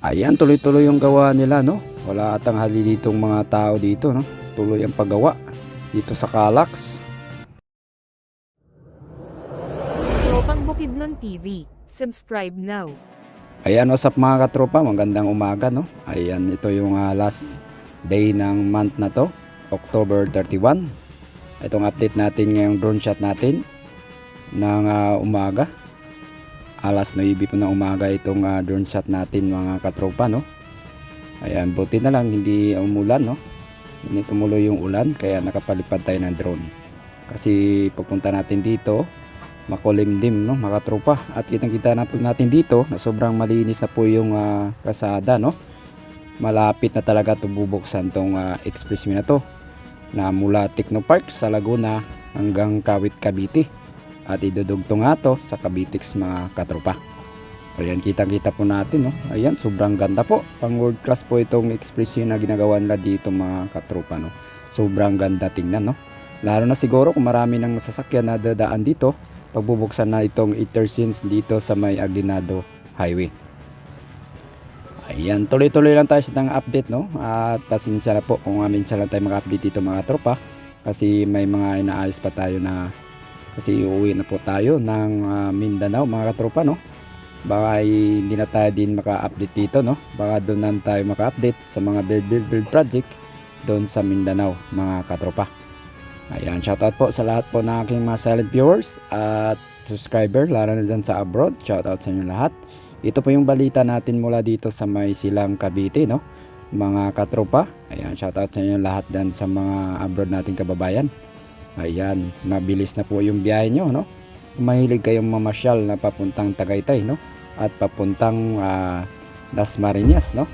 Ayan, tuloy-tuloy yung gawa nila, no? Wala atang hali ditong mga tao dito, no? Tuloy ang paggawa dito sa Calax. Tropang Bukidnon TV. Subscribe now. Ayan, what's up mga katropa? Magandang umaga, no? Ayan, ito yung last day ng month na to, October 31. Itong update natin ngayong drone shot natin ng umaga. Alas 9 po ng umaga itong drone shot natin mga katropa, no? Ayan, buti na lang hindi umulan, no? Hindi tumuloy yung ulan kaya nakapalipad tayo ng drone. Kasi pupunta natin dito makulimdim, no mga tropa, at kitang-kita na po natin dito na sobrang malinis na po yung kasada, no. Malapit na talaga ito bubuksan tong expressway na to na mula Technopark sa Laguna hanggang Kawit, Cavite, at idudugtong nga to sa Cavitex mga katropa. Ayan, kitang-kita po natin, no. Ayan, sobrang ganda po, pang world class po itong expressway na ginagawa nila dito mga katropa, no. Sobrang ganda tingnan, no, lalo na siguro kung marami ng sasakyan na dadaan dito pagbubuksan na itong Itersins dito sa may Aguinaldo Highway. Ayan, tuloy-tuloy lang tayo sa update, no? At pasensya na po kung minsan lang tayo maka-update dito mga tropa kasi may mga inaayos pa tayo na kasi uuwi na po tayo ng Mindanao mga katropa, no? Baka hindi na tayo din maka-update dito, no? Baka doon na tayo maka-update sa mga build project doon sa Mindanao mga katropa. Ayan, shoutout po sa lahat po ng aking mga silent viewers at subscriber, lalo na dyan sa abroad. Shoutout sa inyo lahat. Ito po yung balita natin mula dito sa may Silang Cavite, no, mga katropa. Ayan, shoutout sa inyo lahat dyan sa mga abroad nating kababayan. Ayan, mabilis na po yung biyahe nyo, no. Mahilig kayong mamasyal na papuntang Tagaytay, no, at papuntang Dasmariñas, no,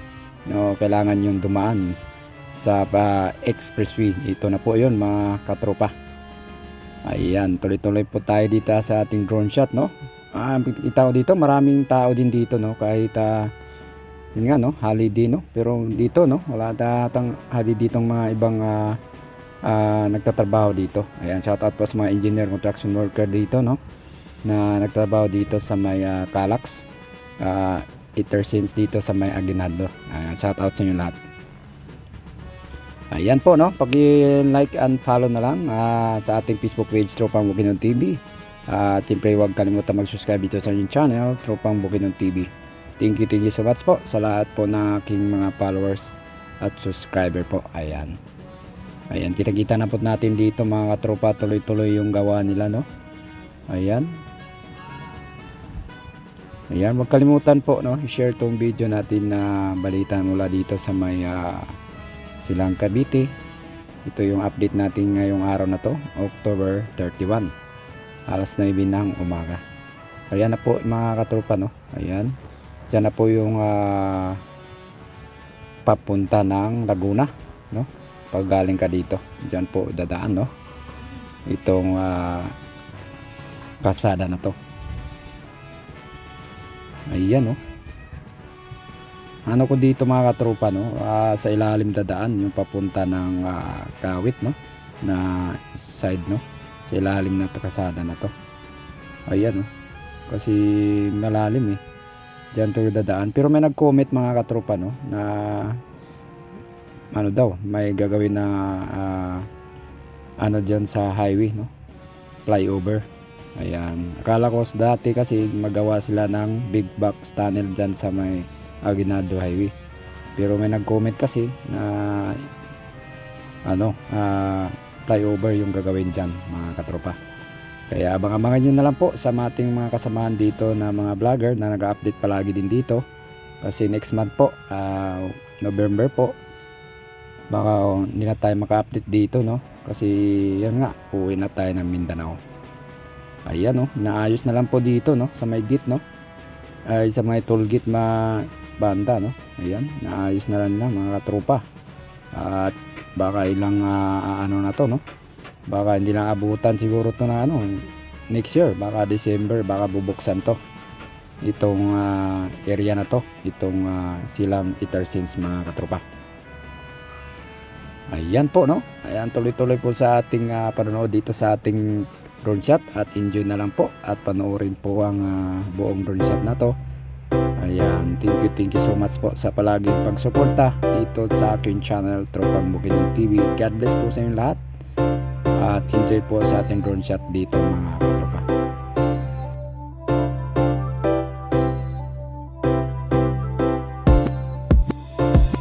kailangan yung dumaan sa expressway. Ito na po yun mga katropa. Ayan, tuloy-tuloy po tayo dito sa ating drone shot, no. Itaw dito, maraming tao din dito, no, kahit yun nga, no, holiday, no, pero dito, no, wala datang holiday ditong mga ibang nagtatrabaho dito. Ayan, shoutout po sa mga engineer, construction worker dito, no, na nagtatrabaho dito sa may Calax, Itersins dito sa may Aguinaldo. Ayan, shoutout sa inyo lahat. Ayan po, no, pag-like and follow na lang sa ating Facebook page Tropang Bukidnon TV. At siyempre huwag kalimutan mag-subscribe dito sa ating channel Tropang Bukidnon TV. Thank you so much po sa lahat po na aking mga followers at subscriber po. Ayan, ayan, kita-kita na po natin dito mga katropa, tuloy-tuloy yung gawa nila, no. Ayan, ayan, huwag kalimutan po, no, i-share tong video natin na balita mula dito sa may Silang Cavite. Ito yung update natin ngayong araw na to, October 31, alas 9 ng umaga. Ayan na po mga katropa, no. Ayan, dyan na po yung papunta ng Laguna, no. Pag galing ka dito, dyan po dadaan, no, itong kasada na to. Ayan, no. Ano ko dito mga katropa, no, sa ilalim dadaan yung papunta ng Kawit, no, na side, no, sa ilalim na kasada na to. Ayan, no, kasi malalim dyan to dadaan, pero may nag-comment mga katropa, no, na ano daw, may gagawin na ano dyan sa highway, no, flyover. Ayan, akala ko dati kasi magawa sila ng big box tunnel dyan sa may Aguinaldo Highway, pero may nag-comment kasi na ano, flyover yung gagawin dyan mga katropa. Kaya abang-abangan nyo na lang po sa ating mga kasamahan dito na mga vlogger na nag-update palagi din dito, kasi next month po, November po, baka hindi na tayo maka-update dito, no, kasi yan nga, uwi na tayo ng Mindanao. Ayan, no, naayos na lang po dito, no, sa may gate, no, ay sa may toll gate banda, no. Ayan, naayos na lang mga katropa. At baka ilang ano na to, no, baka hindi lang abutan siguro to na ano next year, baka December, baka bubuksan to itong area na to, itong Silang Itersins mga katropa. Ayan po, no. Ayan, tuloy-tuloy po sa ating panonood dito sa ating drone shot, at enjoy na lang po at panoorin po ang buong drone shot na to. Ayan, thank you so much po sa palaging pagsuporta dito sa aking channel Tropang Bukidnon TV. God bless po sa inyong lahat at enjoy po sa ating drone shot dito mga katropa.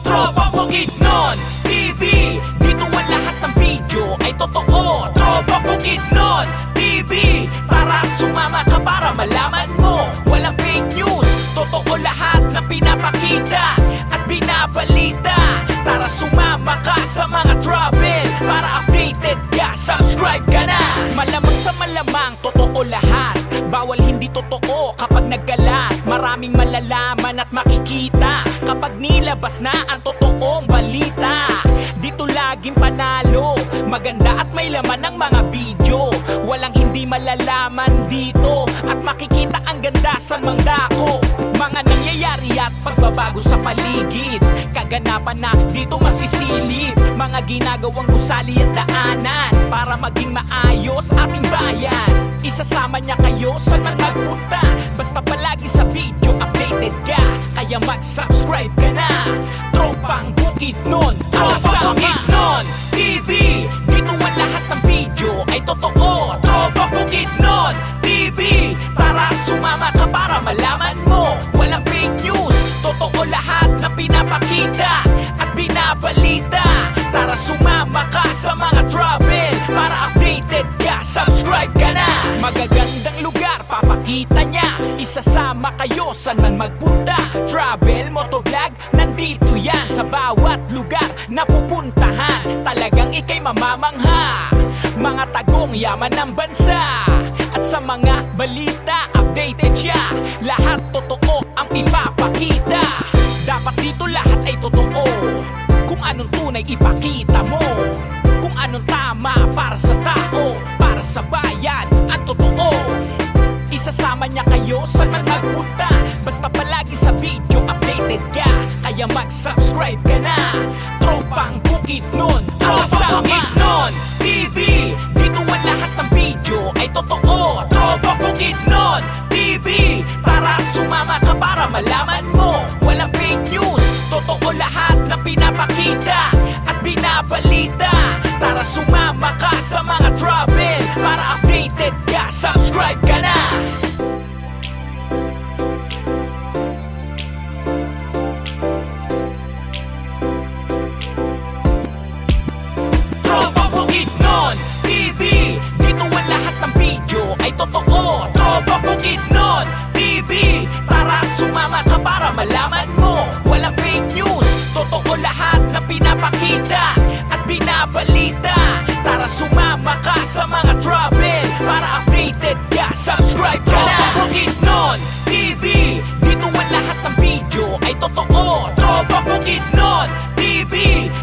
Tropang Bukidnon TV, dito ang lahat ng video ay totoo. Tropang Bukidnon TV, para sumama ka para malaman mo. Walang fake news, totoo lahat na pinapakita at binabalita. Tara sumama ka sa mga travel para updated ka, subscribe ka na. Malamang sa malamang, totoo lahat. Bawal hindi totoo kapag nagkalat. Maraming malalaman at makikita kapag nilabas na ang totoong balita. Dito laging panalo, maganda at may laman ng mga video. Walang hindi malalaman dito at makikita ang ganda sa mangdako. Mga nangyayari at pagbabago sa paligid, kaganapan na dito masisilip. Mga ginagawang gusali at daanan para maging maayos ating bayan. Isasama niya kayo saan man magpunta, basta palagi sa video updated ka. Kaya mag-subscribe ka na. Tropang Bukidnon, Tropang Bukidnon TV, dito ang lahat ng video ay totoo. Tropang Bukidnon TV, para sumama ka para malaman mo. Walang fake news, totoo lahat na pinapakita at binabalita. Tara sumama ka sa mga travel para updated ka, subscribe ka na. Magagandang lugar papakita niya, isasama kayo saan man magpunta. Travel, motovlog, nandito yan sa bawat lugar na pupuntahan. Talagang ikay mamamangha, mga tagong yaman ng bansa. At sa mga balita, updated siya. Lahat totoo ang ipapakita. Dapat dito lahat ay totoo. Kung anong tunay ipakita mo, kung anong tama para sa tao, para sa bayan, ang totoo. Isasama niya kayo saan man magpunta, basta palagi sa video updated ka. Kaya mag-subscribe ka na. Tropang Bukidnon, Tropang Bukidnon TV, dito ang lahat ng video ay totoo. Tropang Bukidnon TV, para sumama ka para malaman mo. Walang fake news, totoo lahat na pinapakita at binabalita. Tara sumama ka sa mga travel para updated ka, subscribe ka na. Tropang Bukidnon TV, dito ang lahat ng video ay totoo. Tropang Bukidnon TV, para sumama ka para malaman mo. Walang fake news, totoo lahat na pinapakita at binabalita. Tara sumama ka sa mga travel para updated ka, subscribe ka na. Tropang Bukidnon TV, dito ang lahat ng video ay totoo. Tropang Bukidnon TV,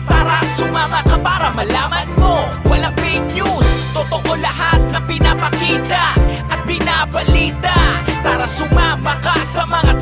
para sumama ka para malaman mo. Walang fake news, totoo lahat na pinapakita at binabalita. Tara sumama ka sa mga